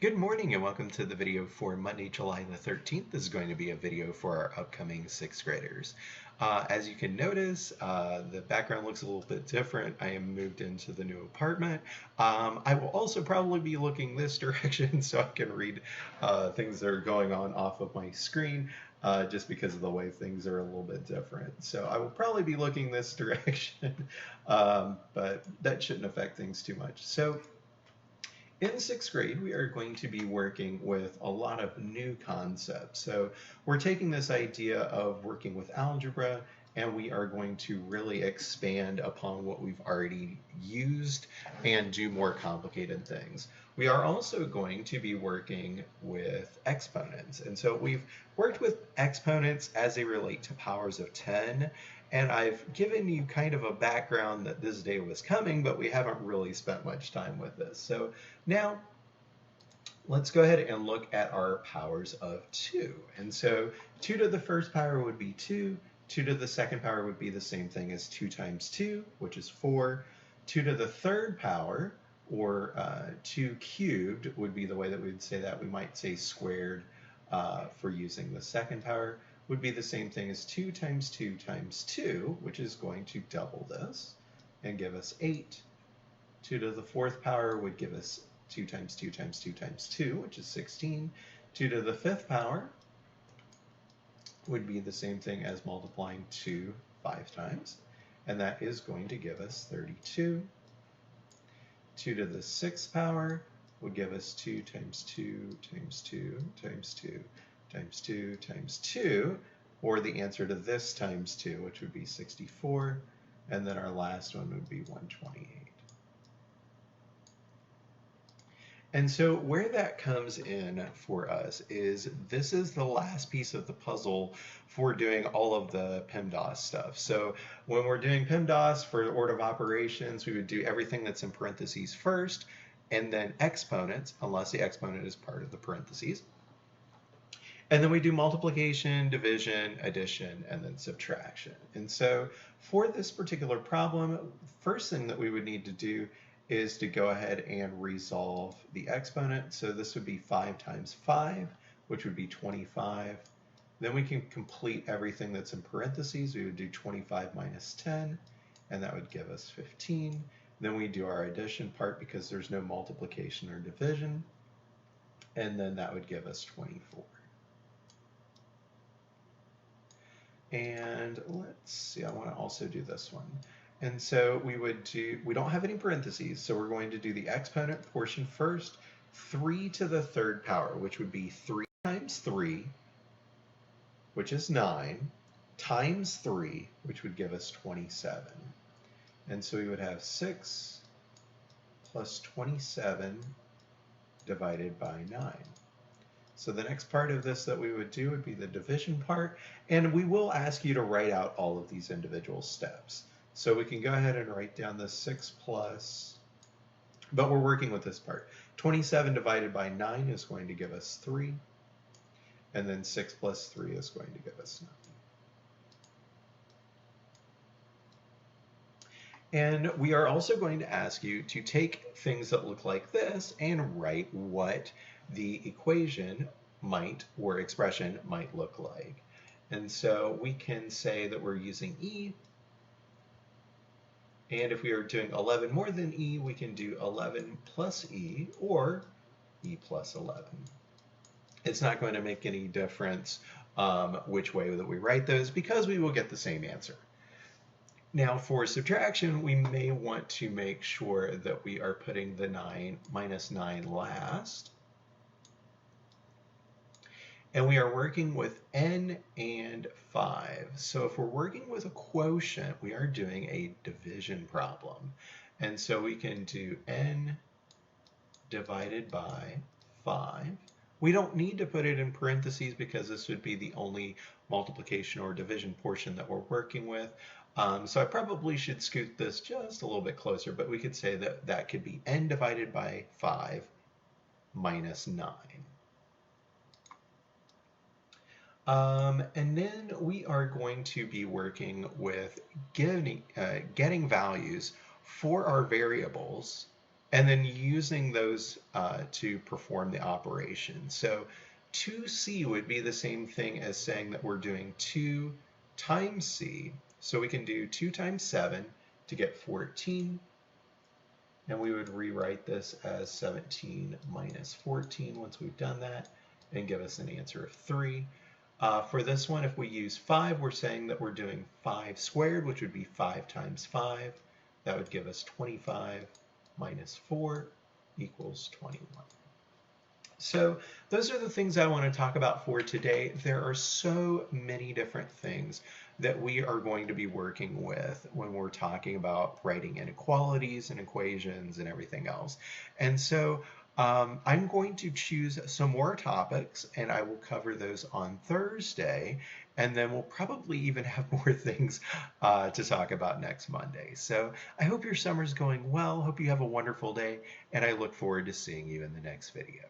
Good morning and welcome to the video for Monday, July the 13th. This is going to be a video for our upcoming 6th graders. As you can notice, the background looks a little bit different. I am moved into the new apartment. I will also probably be looking this direction so I can read things that are going on off of my screen. Just because of the way things are a little bit different. So I will probably be looking this direction, but that shouldn't affect things too much. So in 6th grade, we are going to be working with a lot of new concepts. So we're taking this idea of working with algebra and we are going to really expand upon what we've already used and do more complicated things. We are also going to be working with exponents. And so we've worked with exponents as they relate to powers of 10. And I've given you kind of a background that this day was coming, but we haven't really spent much time with this. So now let's go ahead and look at our powers of 2. And so 2 to the first power would be 2. 2 to the second power would be the same thing as 2 times 2, which is 4. 2 to the third power, or 2 cubed, would be the way that we would say that. We might say squared for using the second power, would be the same thing as 2 times 2 times 2, which is going to double this and give us 8. 2 to the fourth power would give us 2 times 2 times 2 times 2, which is 16. 2 to the fifth power would be the same thing as multiplying 2 5 times, and that is going to give us 32. 2 to the sixth power would give us 2 times 2 times 2 times 2 times 2 times 2, or the answer to this times 2, which would be 64, and then our last one would be 128. And so where that comes in for us is this is the last piece of the puzzle for doing all of the PEMDAS stuff. So when we're doing PEMDAS for order of operations, we would do everything that's in parentheses first, and then exponents, unless the exponent is part of the parentheses. And then we do multiplication, division, addition, and then subtraction. And so for this particular problem, first thing that we would need to do is to go ahead and resolve the exponent. So this would be 5 times 5, which would be 25. Then we can complete everything that's in parentheses. We would do 25 minus 10, and that would give us 15. Then we do our addition part because there's no multiplication or division, and then that would give us 24. And let's see, I want to also do this one. And so we don't have any parentheses, so we're going to do the exponent portion first. 3 to the third power, which would be 3 times 3, which is 9, times 3, which would give us 27. And so we would have 6 plus 27 divided by 9. So the next part of this that we would do would be the division part, and we will ask you to write out all of these individual steps. So we can go ahead and write down the 6 plus, but we're working with this part. 27 divided by 9 is going to give us 3, and then 6 plus 3 is going to give us 9. And we are also going to ask you to take things that look like this and write what the equation might, or expression might look like. And so we can say that we're using E, and if we are doing 11 more than E, we can do 11 plus E, or E plus 11. It's not going to make any difference which way that we write those, because we will get the same answer. Now for subtraction, we may want to make sure that we are putting the minus 9 last. And we are working with n and 5. So if we're working with a quotient, we are doing a division problem. And so we can do n divided by 5. We don't need to put it in parentheses because this would be the only multiplication or division portion that we're working with. So I probably should scoot this just a little bit closer, but we could say that that could be n divided by 5 minus 9. And then we are going to be working with getting values for our variables and then using those to perform the operation. So 2c would be the same thing as saying that we're doing 2 times c. So we can do 2 times 7 to get 14. And we would rewrite this as 17 minus 14 once we've done that, and give us an answer of 3. For this one, if we use 5, we're saying that we're doing 5 squared, which would be 5 times 5. That would give us 25 minus 4 equals 21. So those are the things I want to talk about for today. There are so many different things that we are going to be working with when we're talking about writing inequalities and equations and everything else. And so I'm going to choose some more topics, and I will cover those on Thursday, and then we'll probably even have more things to talk about next Monday. So I hope your summer's going well. Hope you have a wonderful day, and I look forward to seeing you in the next video.